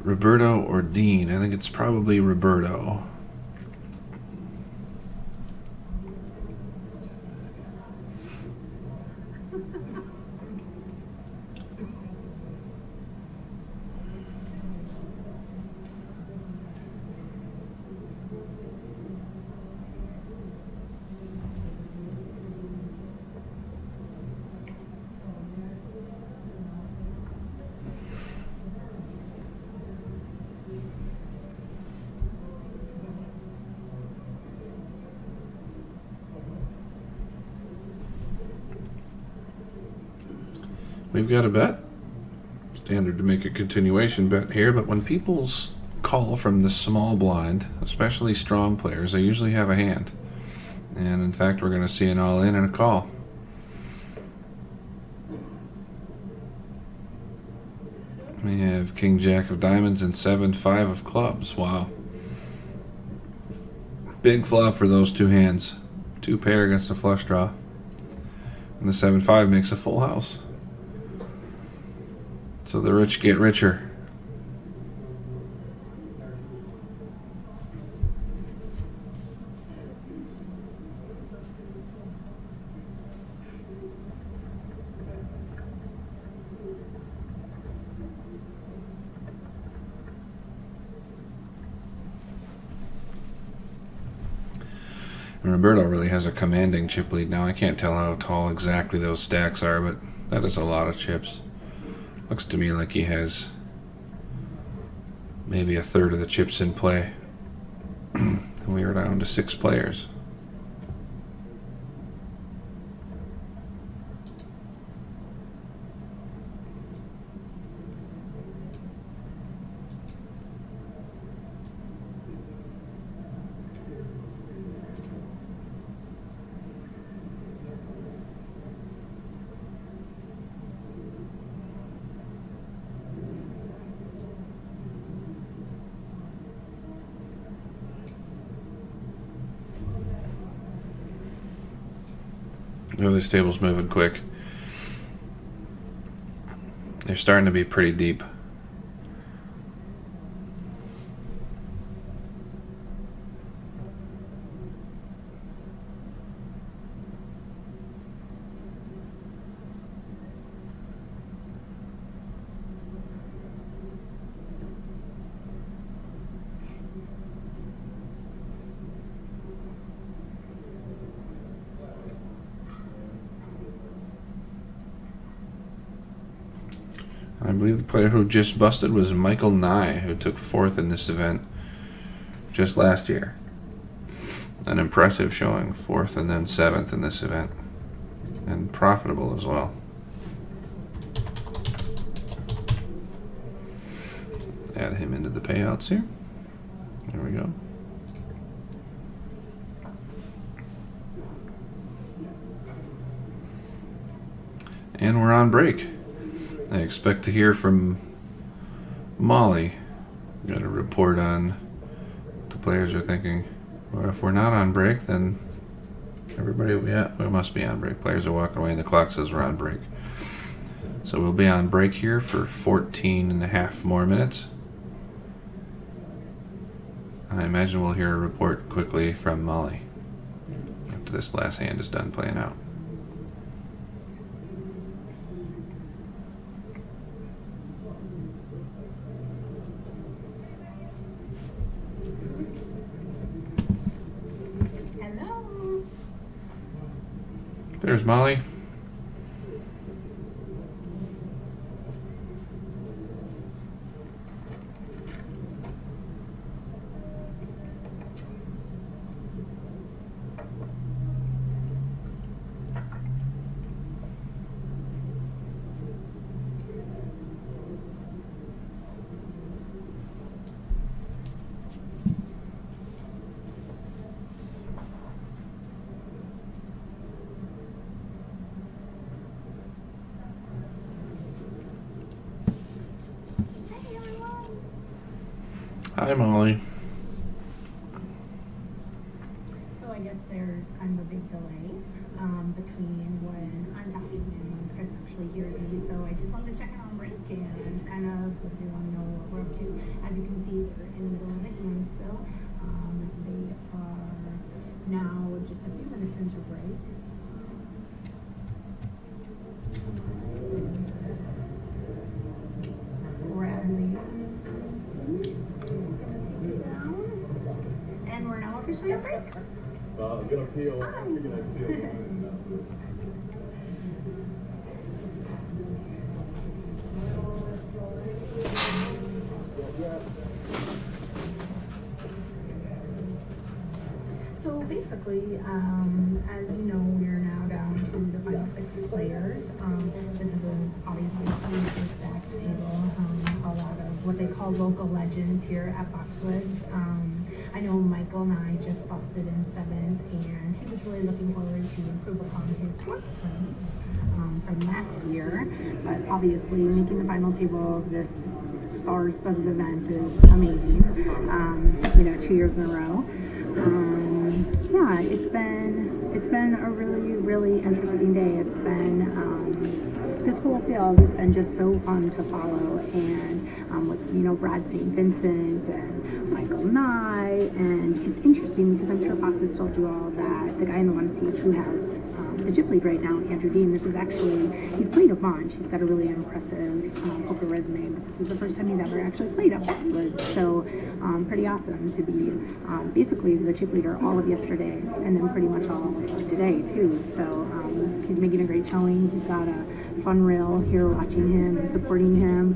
Roberto or Dean? I think it's probably Roberto. We've got a bet. Standard to make a continuation bet here, but when people call from the small blind, especially strong players, they usually have a hand. And in fact, we're going to see an all-in and a call. We have King Jack of Diamonds and 7-5 of Clubs. Wow. Big flop for those two hands. Two pair against a flush draw. And the 7-5 makes a full house. So the rich get richer. And Roberto really has a commanding chip lead now. I can't tell how tall exactly those stacks are, but that is a lot of chips. Looks to me like he has maybe a third of the chips in play. And we are down to 6 players. Oh, this table's moving quick. They're starting to be pretty deep. I believe the player who just busted was Michael Nye, who took 4th in this event just last year. An impressive showing, 4th and then 7th in this event. And profitable as well. Add him into the payouts here. There we go. And we're on break. I expect to hear from Molly. Got a report on what the players are thinking. Well, if we're not on break, then everybody, yeah, we must be on break. Players are walking away and the clock says we're on break. So we'll be on break here for 14 and a half more minutes. I imagine we'll hear a report quickly from Molly after this last hand is done playing out. There's Molly. Hi, Molly. So I guess there's kind of a big delay between when I'm talking and when Chris actually hears me. So I just wanted to check in on break and kind of let everyone know what we're up to. see they're in the middle of the hand still. They are now just a few minutes into break. Bradley is going to take it down. And we're now officially at break. I'm gonna peel. I'm gonna peel. So basically, as you know, we're now down to the final 6 players. This is obviously a super stacked table. A lot of what they call local legends here at Foxwoods. I know Michael and I just busted in 7th, and he was really looking forward to improve upon his 4th place from last year. But obviously, making the final table of this star-studded event is amazing. 2 years in a row. Yeah, it's been a really interesting day. It's been this whole field has been just so fun to follow, and with Brad St. Vincent and Michael Nye, and it's interesting because I'm sure Fox has told you all that the guy in the 1 seat who has the chip lead right now, Andrew Dean, he's played a bunch. He's got a really impressive poker resume, but this is the first time he's ever actually played at Foxwoods, so pretty awesome to be basically the chip leader all of yesterday and then pretty much all of today too. So he's making a great showing. He's got a fun reel here watching him and supporting him.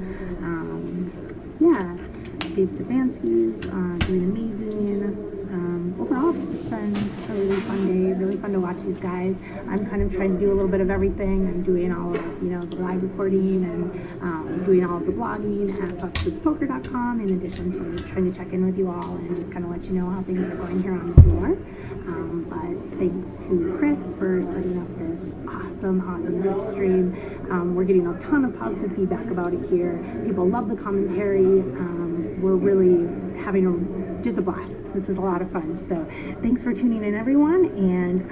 Dave Stefanski's doing amazing. Overall, it's just been a really fun day, really fun to watch these guys. I'm kind of trying to do a little bit of everything. I'm doing all of, the live recording and doing all of the blogging at foxwoodspoker.com, in addition to trying to check in with you all and just kind of let you know how things are going here on the floor. But thanks to Chris for setting up this awesome Twitch stream. We're getting a ton of positive feedback about it here. People love the commentary. We're really having just a blast. This is a lot of fun. So thanks for tuning in, everyone. And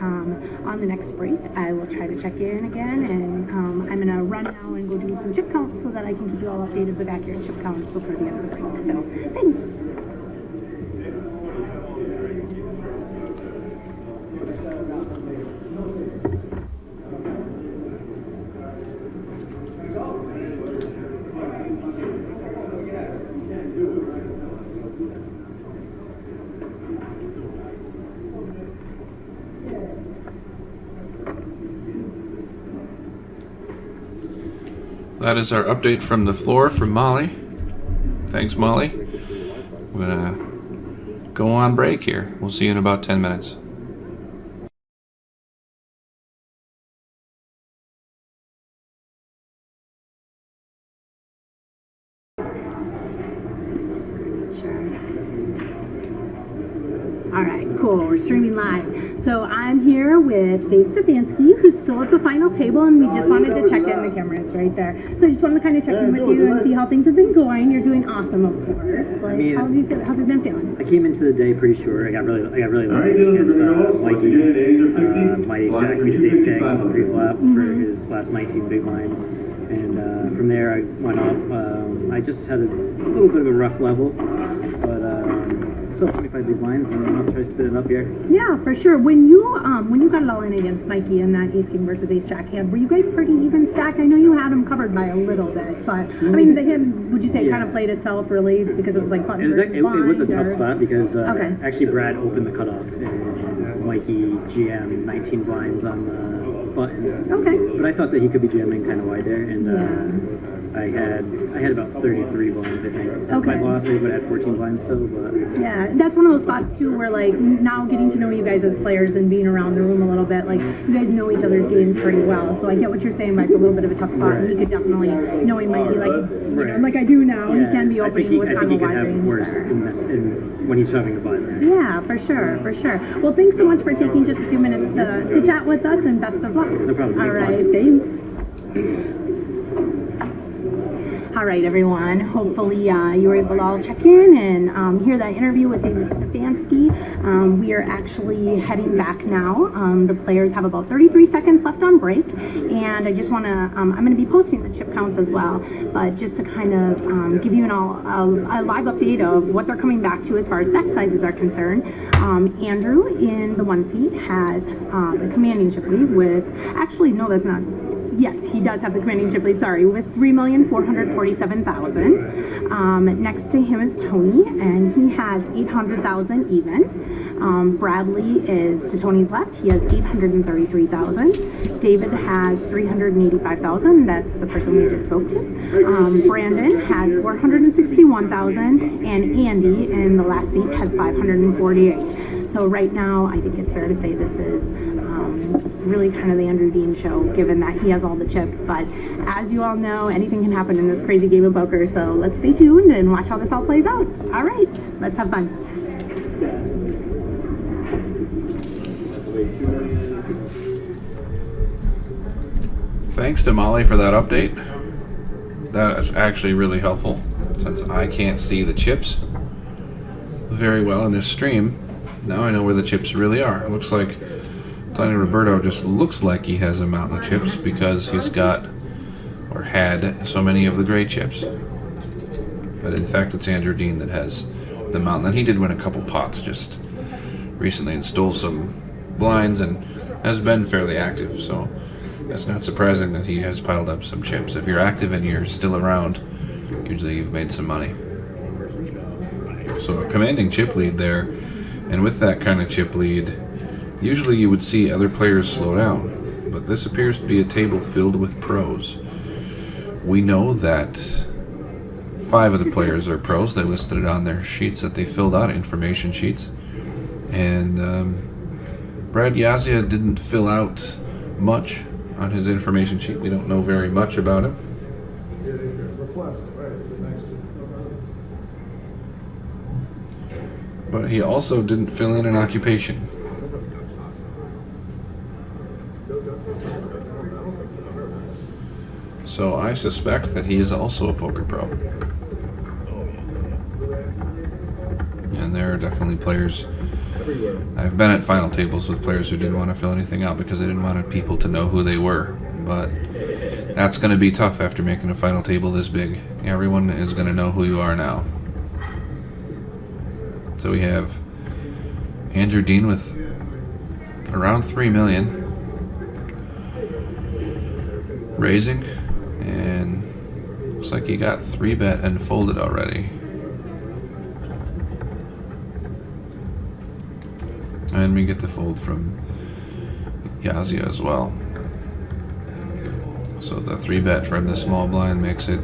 on the next break, I will try to check in again. And I'm going to run now and go do some chip counts so that I can keep you all updated with accurate chip counts before the end of the break. So thanks. That is our update from the floor from Molly. Thanks, Molly. We're gonna go on break here. We'll see you in about 10 minutes. All right, cool. We're streaming live. So I'm here with Dave Stefanski, who's still at the final table, and we just wanted to check in. The camera's right there. So I just wanted to kind of check in with you and see how things have been going. You're doing awesome, of course. Like, how have you been feeling? I came into the day pretty sure. I got really lucky against Mikey. My ace jack, we just ace king pre-flop for his last 19 big blinds. And from there, I went up. I just had a little bit of a rough level, but still 25 big blinds, and I'll try to spit it up here. Yeah, for sure. When you got it all in against Mikey in that ace king versus ace jack hand, were you guys pretty even stacked? I know you had him covered by a little bit, but I mean, the hand, would you say, kind of played itself really because it was like fun? It was a tough spot because actually Brad opened the cutoff and Mikey GM 19 blinds on the button. Okay. But I thought that he could be jamming kind of wide there, and I had about 33 blinds, I think. So if I lost, I would have had 14 blinds still. But yeah, that's one of those spots too where, like, now getting to know you guys as players and being around the room a little bit, like, you guys know each other's games pretty well. So I get what you're saying, but it's a little bit of a tough spot. And he could definitely, knowing Mikey, like I do now, he can be opening with kind of a wide range there. When he's shoving the button. Yeah, for sure. Well, thanks so much for taking just a few minutes to chat with us, and best of luck. No problem. All right, thanks. All right, everyone. Hopefully you were able to all check in and hear that interview with David Stefanski. We are actually heading back now. The players have about 33 seconds left on break, and I just want to, I'm going to be posting the chip counts as well, but just to kind of give you a live update of what they're coming back to as far as deck sizes are concerned. Andrew in the 1 seat has the commanding chip lead with, actually, no, that's not. Yes, he does have the commanding chip lead, sorry, with 3,447,000. Next to him is Tony, and he has 800,000 even. Bradley is to Tony's left. He has 833,000. David has 385,000. That's the person we just spoke to. Brandon has 461,000, and Andy in the last seat has 548. So right now, I think it's fair to say this is really kind of the Andrew Dean show, given that he has all the chips. But as you all know, anything can happen in this crazy game of poker. So let's stay tuned and watch how this all plays out. All right, let's have fun. Thanks to Molly for that update. That is actually really helpful, since I can't see the chips very well in this stream. Now I know where the chips really are. It looks like Tony Roberto just looks like he has a mountain of chips because he's got, or had, so many of the gray chips. But in fact, it's Andrew Dean that has the mountain. And he did win a couple pots just recently and stole some blinds and has been fairly active. So it's not surprising that he has piled up some chips. If you're active and you're still around, usually you've made some money. So a commanding chip lead there. And with that kind of chip lead, usually you would see other players slow down, but this appears to be a table filled with pros. We know that 5 of the players are pros. They listed it on their sheets that they filled out, information sheets. And Brad Yazia didn't fill out much on his information sheet. We don't know very much about him. But he also didn't fill in an occupation. So I suspect that he is also a poker pro. And there are definitely players. I've been at final tables with players who didn't want to fill anything out because they didn't want people to know who they were. But that's going to be tough after making a final table this big. Everyone is going to know who you are now. So we have Andrew Dean with around 3 million raising, and looks like he got 3-bet and folded already. And we get the fold from Yazia as well. So the 3-bet from the small blind makes it,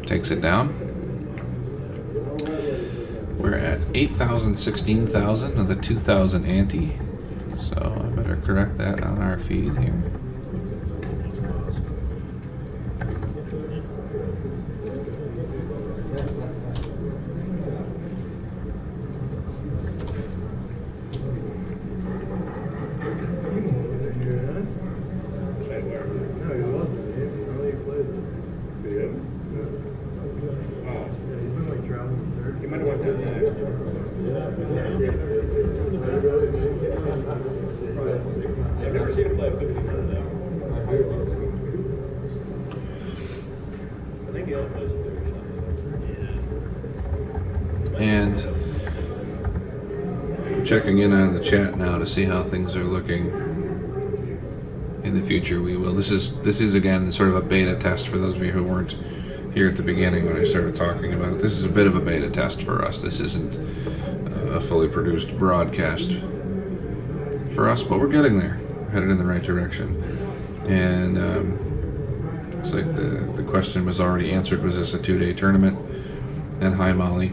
takes it down. We're at 8,000, 16,000 with a 2,000 ante. So I better correct that on our feed here. And checking in on the chat now to see how things are looking in the future. We will. This is again sort of a beta test for those of you who weren't here at the beginning when I started talking about it. This is a bit of a beta test for us. This isn't a fully produced broadcast for us, but we're getting there. We're headed in the right direction. And looks like the question was already answered. Was this a 2-day tournament? And hi, Molly.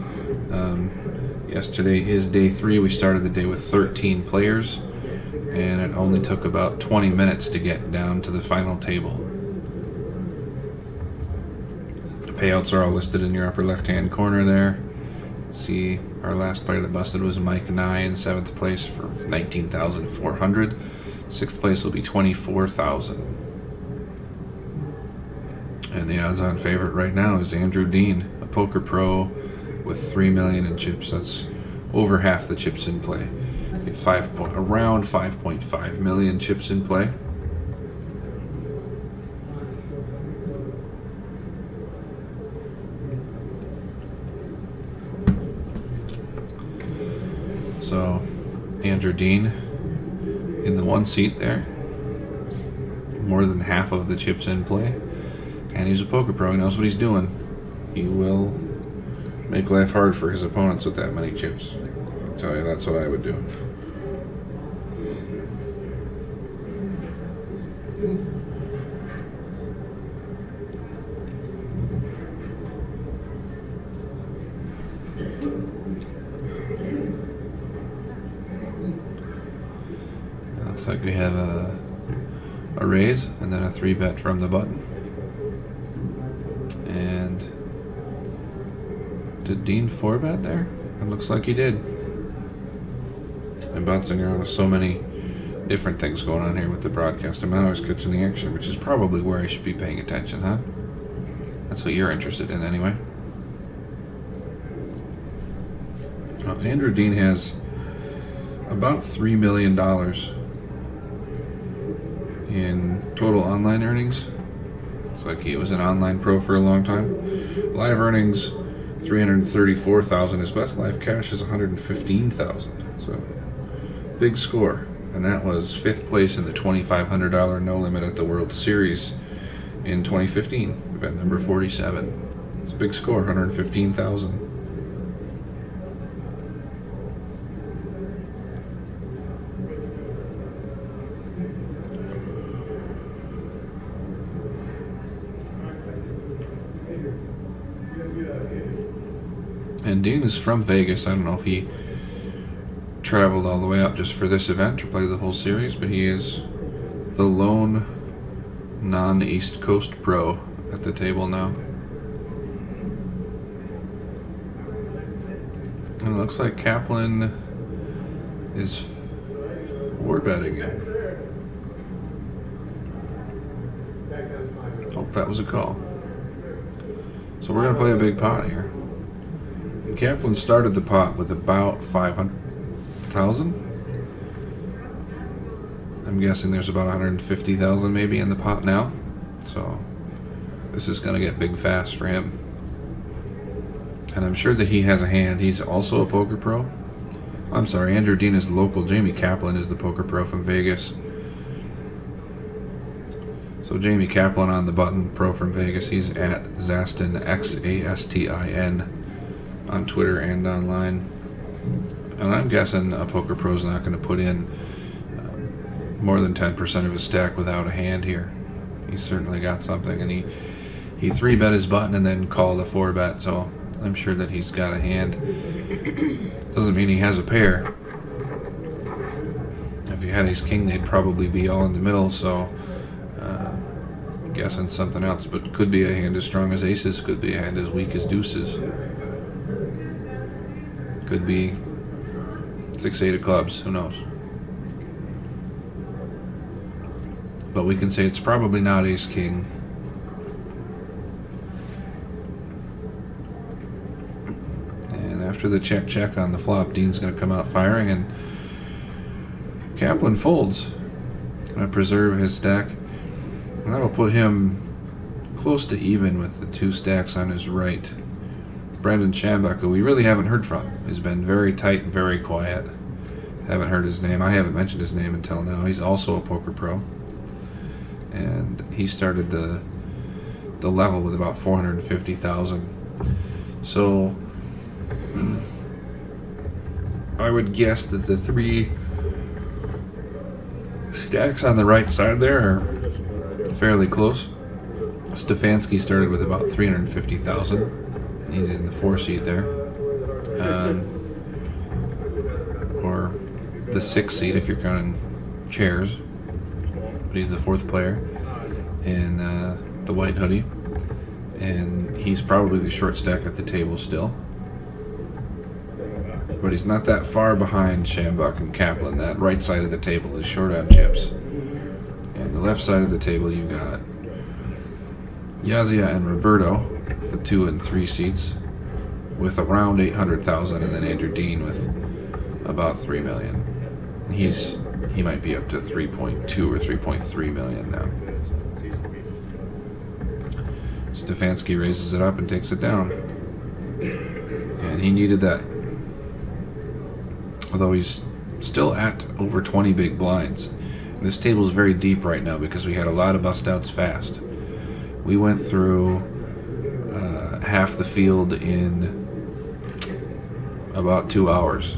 Yesterday is day 3. We started the day with 13 players, and it only took about 20 minutes to get down to the final table. The payouts are all listed in your upper left-hand corner there. See, our last player that busted was Mike Nye in 7th place for 19,400. 6th place will be 24,000. And the odds-on favorite right now is Andrew Dean, a poker pro with 3 million in chips. That's over half the chips in play. Around 5.5 million chips in play. So Andrew Dean in the one seat there. More than half of the chips in play. And he's a poker pro. He knows what he's doing. He will make life hard for his opponents with that many chips. I'll tell you, that's what I would do. Looks like we have a raise and then a 3-bet from the button. And did Dean 4-bet there? It looks like he did. I'm bouncing around with so many different things going on here with the broadcast. I'm not always catching the action, which is probably where I should be paying attention, huh? That's what you're interested in anyway. Well, Andrew Dean has about $3 million in total online earnings. It's like he was an online pro for a long time. Live earnings, $334,000. His best live cash is $115,000. So big score. And that was 5th place in the $2,500 no limit at the World Series in 2015, event number 47. It's a big score, $115,000. And Dean is from Vegas. I don't know if he traveled all the way up just for this event or played the whole series, but he is the lone non-East Coast pro at the table now. And it looks like Kaplan is 4-betting it. Oh, that was a call. So we're going to play a big pot here. Kaplan started the pot with about 500,000. I'm guessing there's about 150,000 maybe in the pot now. So this is going to get big fast for him. And I'm sure that he has a hand. He's also a poker pro. I'm sorry, Andrew Dean is local. Jamie Kaplan is the poker pro from Vegas. So Jamie Kaplan on the button, pro from Vegas. He's at Zastin, Xastin, on Twitter and online. And I'm guessing a poker pro's not going to put in more than 10% of his stack without a hand here. He's certainly got something, and he 3-bet his button and then called a 4-bet, so I'm sure that he's got a hand. Doesn't mean he has a pair. If he had ace king, they'd probably be all in the middle, so I'm guessing something else, but could be a hand as strong as aces, could be a hand as weak as deuces. Could be 6-8 of clubs, who knows? But we can say it's probably not ace king. And after the check on the flop, Dean's going to come out firing, and Kaplan folds. Going to preserve his stack. And that'll put him close to even with the 2 stacks on his right. Brendan Chambach, who we really haven't heard from. He's been very tight and very quiet. Haven't heard his name. I haven't mentioned his name until now. He's also a poker pro. And he started the level with about 450,000. So I would guess that the 3 stacks on the right side there are fairly close. Stefanski started with about 350,000. He's in the 4 seat there. Or the 6 seat if you're counting chairs. But he's the 4th player in the white hoodie. And he's probably the short stack at the table still. But he's not that far behind Chambach and Kaplan. That right side of the table is short on chips. And the left side of the table you've got Yazia and Roberto, the 2 and 3 seats, with around 800,000, and then Andrew Dean with about 3 million. He might be up to 3.2 or 3.3 million now. Stefanski raises it up and takes it down, and he needed that. Although he's still at over 20 big blinds. This table is very deep right now because we had a lot of bust outs fast. We went through half the field in about 2 hours.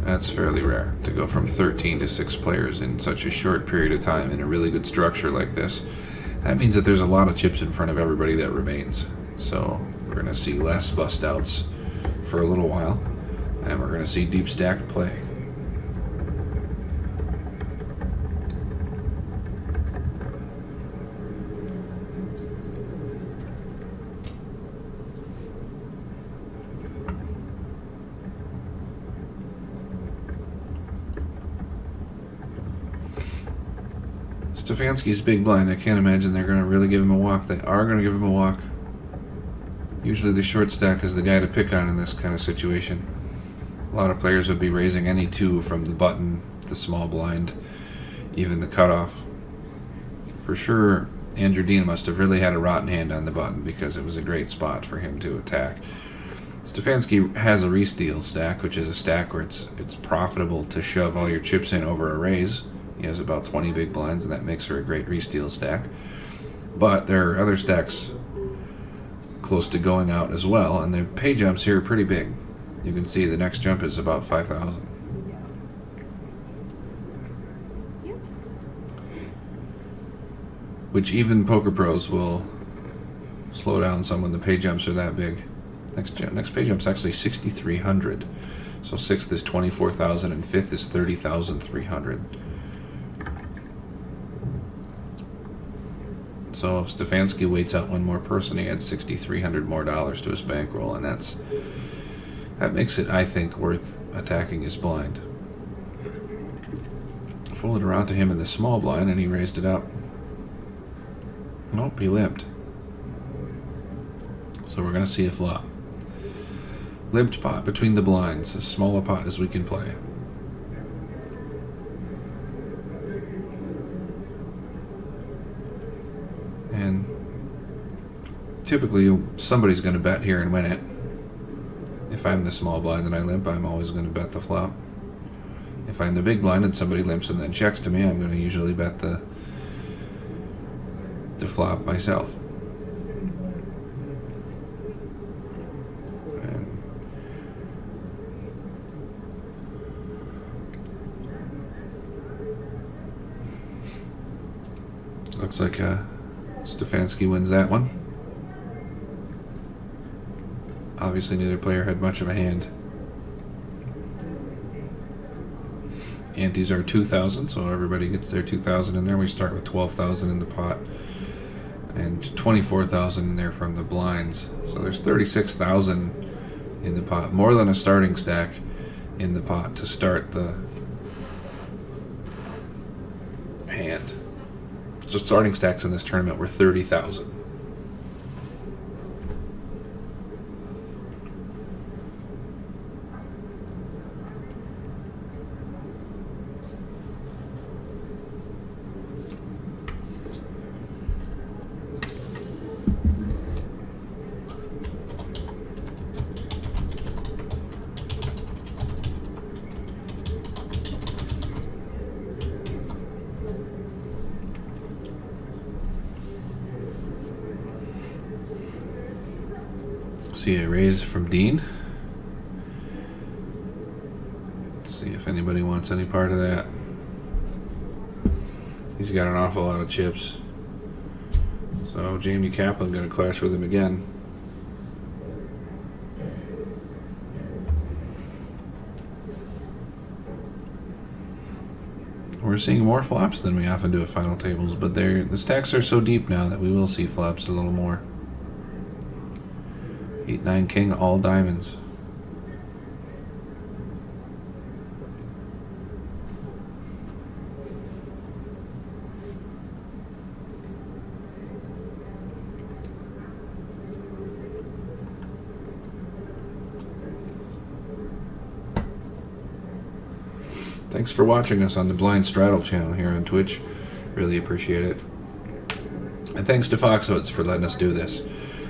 That's fairly rare to go from 13 to 6 players in such a short period of time in a really good structure like this. That means that there's a lot of chips in front of everybody that remains. So we're going to see less bust outs for a little while, and we're going to see deep stacked play. Stefanski's big blind. I can't imagine they're going to really give him a walk. They are going to give him a walk. Usually the short stack is the guy to pick on in this kind of situation. A lot of players would be raising any 2 from the button, the small blind, even the cutoff. For sure, Andrew Dean must have really had a rotten hand on the button because it was a great spot for him to attack. Stefanski has a re-steal stack, which is a stack where it's profitable to shove all your chips in over a raise. He has about 20 big blinds, and that makes her a great re-steal stack. But there are other stacks close to going out as well, and the pay jumps here are pretty big. You can see the next jump is about 5,000. Which even poker pros will slow down some when the pay jumps are that big. Next pay jump's actually 6,300. So 6th is 24,000 and 5th is 30,300. So if Stefanski waits out one more person, he adds $6,300 more to his bankroll, and that makes it, I think, worth attacking his blind. Fold it around to him in the small blind, and he raised it up. Nope, he limped. So we're going to see a flop. Limped pot between the blinds, as small a pot as we can play. And typically somebody's going to bet here and win it. If I'm the small blind and I limp, I'm always going to bet the flop. If I'm the big blind and somebody limps and then checks to me, I'm going to usually bet the flop myself. And looks like Stefanski wins that one. Obviously neither player had much of a hand. Antes are 2,000, so everybody gets their 2,000 in there. We start with 12,000 in the pot and 24,000 in there from the blinds. So there's 36,000 in the pot, more than a starting stack in the pot to start the hand. So starting stacks in this tournament were 30,000. See a raise from Dean. Let's see if anybody wants any part of that. He's got an awful lot of chips. So Jamie Kaplan going to clash with him again. We're seeing more flops than we often do at final tables, but the stacks are so deep now that we will see flops a little more. 8-9 king, all diamonds. Thanks for watching us on the Blind Straddle channel here on Twitch. Really appreciate it. And thanks to Foxwoods for letting us do this.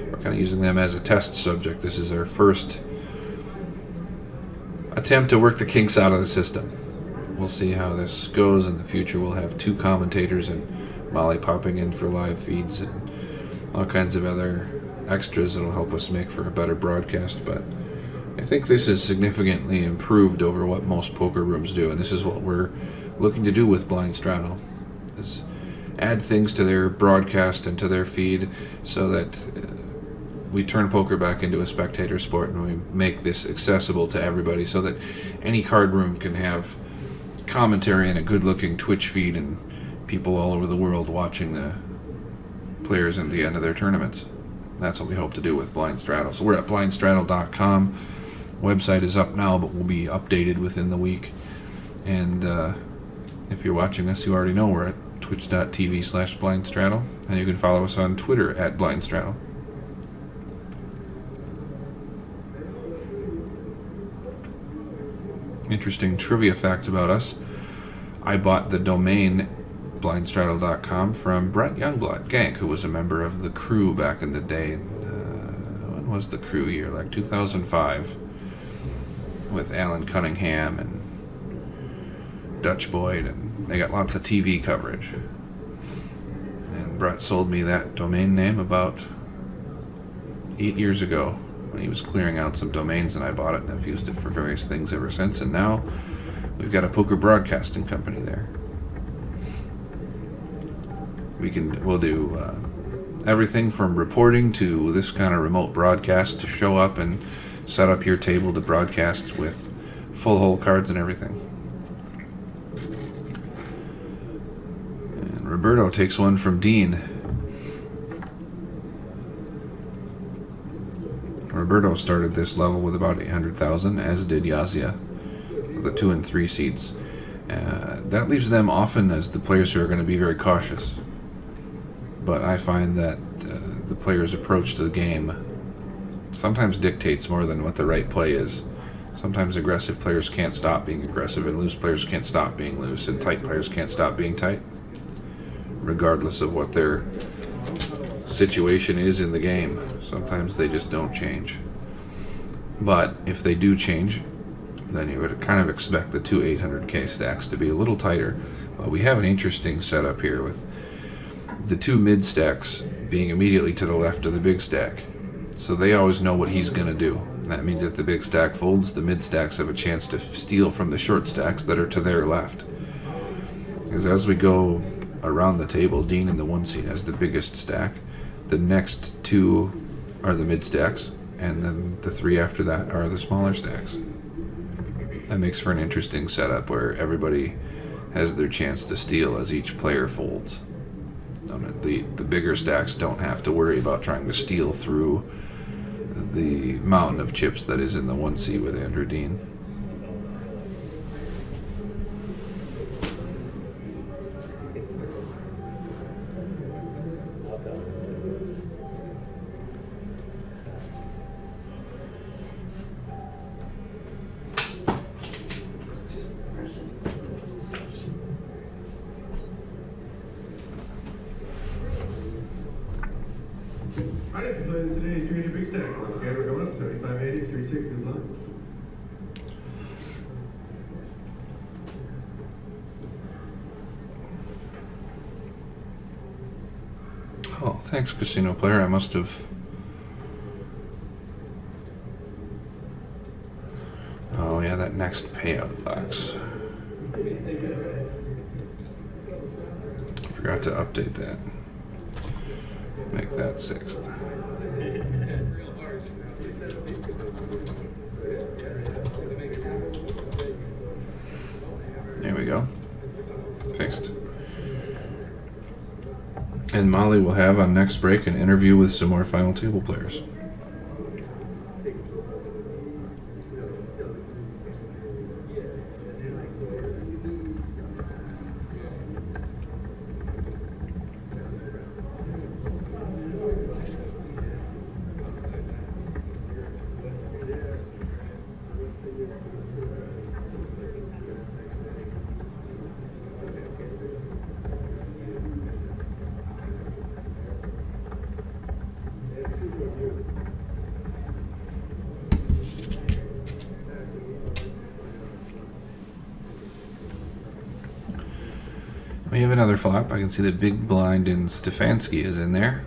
We're kind of using them as a test subject. This is our first attempt to work the kinks out of the system. We'll see how this goes in the future. We'll have 2 commentators and Molly popping in for live feeds and all kinds of other extras that'll help us make for a better broadcast. But I think this is significantly improved over what most poker rooms do, and this is what we're looking to do with Blind Straddle, is add things to their broadcast and to their feed so that we turn poker back into a spectator sport, and we make this accessible to everybody so that any card room can have commentary and a good-looking Twitch feed and people all over the world watching the players at the end of their tournaments. That's what we hope to do with Blind Straddle. So we're at blindstraddle.com. Website is up now, but will be updated within the week. And if you're watching us, you already know we're at twitch.tv/blindstraddle, and you can follow us on Twitter at blindstraddle. Interesting trivia fact about us: I bought the domain blindstraddle.com from Brett Youngblood Gank, who was a member of the crew back in the day. When was the crew year? Like 2005. With Alan Cunningham and Dutch Boyd, and they got lots of TV coverage. And Brett sold me that domain name about 8 years ago when he was clearing out some domains, and I bought it, and I've used it for various things ever since. And now we've got a poker broadcasting company there. We'll do everything from reporting to this kind of remote broadcast, to show up and set up your table to broadcast with full hole cards and everything. And Roberto takes one from Dean. Roberto started this level with about 800,000, as did Yazia, the 2 and 3 seeds. That leaves them often as the players who are going to be very cautious. But I find that the player's approach to the game sometimes dictates more than what the right play is. Sometimes aggressive players can't stop being aggressive, and loose players can't stop being loose, and tight players can't stop being tight, regardless of what their situation is in the game. Sometimes they just don't change. But if they do change, then you would kind of expect the 2 800K stacks to be a little tighter. But we have an interesting setup here with the 2 mid stacks being immediately to the left of the big stack. So they always know what he's going to do. That means if the big stack folds, the mid stacks have a chance to steal from the short stacks that are to their left. Because as we go around the table, Dean in the 1 seat has the biggest stack. The next 2 are the mid stacks, and then the 3 after that are the smaller stacks. That makes for an interesting setup where everybody has their chance to steal as each player folds. The bigger stacks don't have to worry about trying to steal through the mountain of chips that is in the 1 seat with Andrew Dean. Alright, playing today's 300 big stack. Once again, we're going up 75, 80, 360 blinds. Oh, thanks, Casino Player. I must have... Oh, yeah, that next payout box. Forgot to update that. Make that 6th. There we go. Fixed. And Molly will have on next break an interview with some more final table players. We have another flop. I can see the big blind in Stefanski is in there.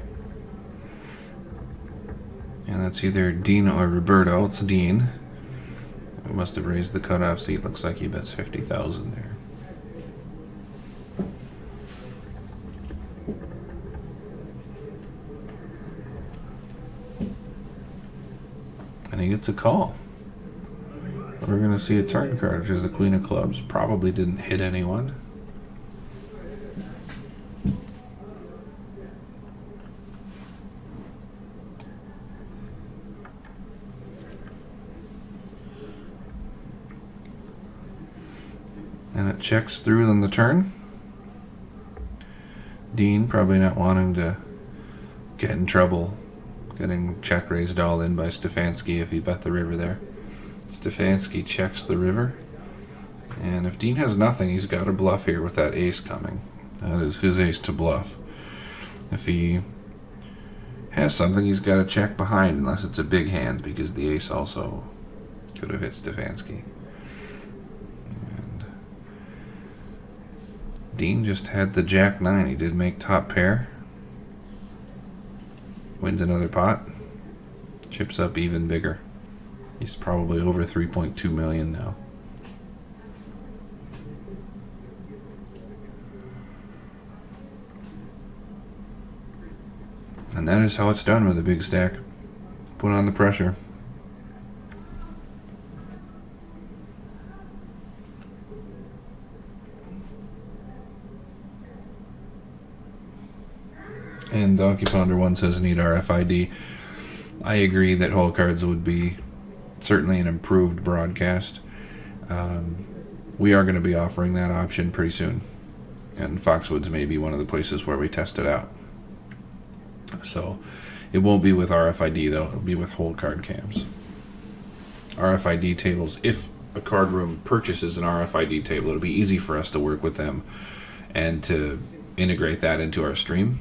And that's either Dean or Roberto. It's Dean. We must have raised the cutoff seat. Looks like he bets 50,000 there. And he gets a call. We're going to see a turn card, which is the Queen of Clubs. Probably didn't hit anyone. And it checks through on the turn. Dean probably not wanting to get in trouble getting check raised all in by Stefanski if he bet the river there. Stefanski checks the river. And if Dean has nothing, he's got a bluff here with that ace coming. That is his ace to bluff. If he has something, he's got to check behind unless it's a big hand, because the ace also could have hit Stefanski. And Dean just had the Jack-9. He did make top pair. Wins another pot. Chips up even bigger. He's probably over 3.2 million now. And that is how it's done with a big stack. Put on the pressure. And Donkey Ponder 1 says need RFID. I agree that hole cards would be certainly an improved broadcast. We are going to be offering that option pretty soon. And Foxwoods may be one of the places where we test it out. So it won't be with RFID though, it'll be with hole card cams. RFID tables, if a card room purchases an RFID table, it'll be easy for us to work with them and to integrate that into our stream.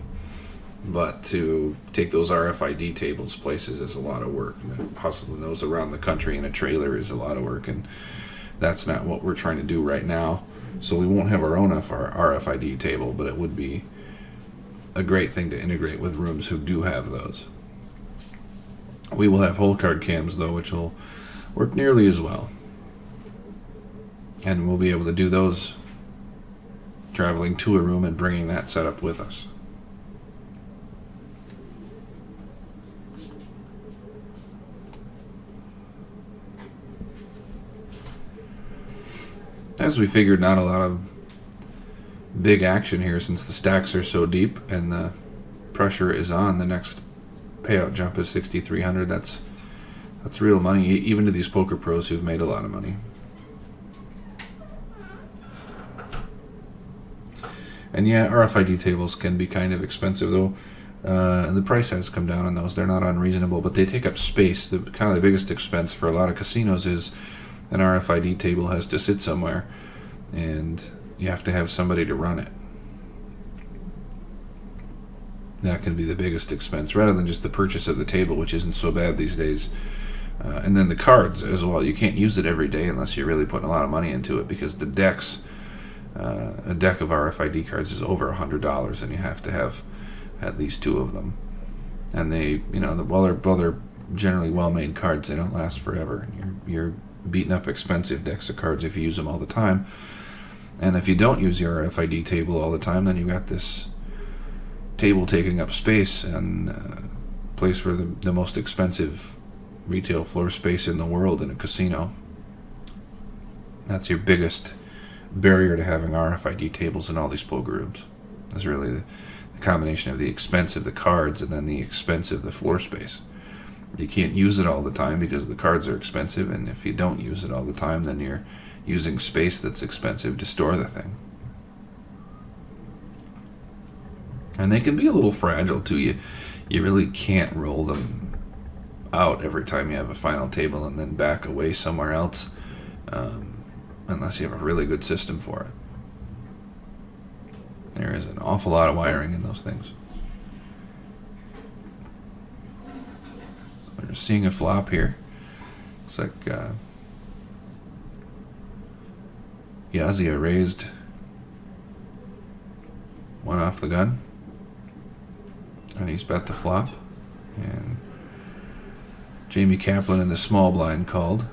But to take those RFID tables places is a lot of work. Hustling those around the country in a trailer is a lot of work, and that's not what we're trying to do right now. So we won't have our own RFID table, but it would be a great thing to integrate with rooms who do have those. We will have hole card cams though, which will work nearly as well. And we'll be able to do those traveling to a room and bringing that setup with us. As we figured, not a lot of big action here since the stacks are so deep and the pressure is on. The next payout jump is 6,300. That's real money, even to these poker pros who've made a lot of money. And yeah, RFID tables can be kind of expensive though. The price has come down on those. They're not unreasonable, but they take up space. The kind of the biggest expense for a lot of casinos is an RFID table has to sit somewhere, and you have to have somebody to run it. That can be the biggest expense, rather than just the purchase of the table, which isn't so bad these days. And then the cards as well. You can't use it every day unless you're really putting a lot of money into it, because the decks, a deck of RFID cards is over $100, and you have to have at least 2 of them. And they, while they're generally well-made cards, they don't last forever. You're beating up expensive decks of cards if you use them all the time. And if you don't use your RFID table all the time, then you've got this table taking up space, and a place where the most expensive retail floor space in the world in a casino. That's your biggest barrier to having RFID tables in all these poker rooms. It's really the combination of the expense of the cards and then the expense of the floor space. You can't use it all the time because the cards are expensive, and if you don't use it all the time, then you're using space that's expensive to store the thing. And they can be a little fragile too. You really can't roll them out every time you have a final table and then back away somewhere else, unless you have a really good system for it. There is an awful lot of wiring in those things. We're seeing a flop here. Looks like Yazia raised one off the gun. And he's bet the flop. And Jamie Kaplan in the small blind called.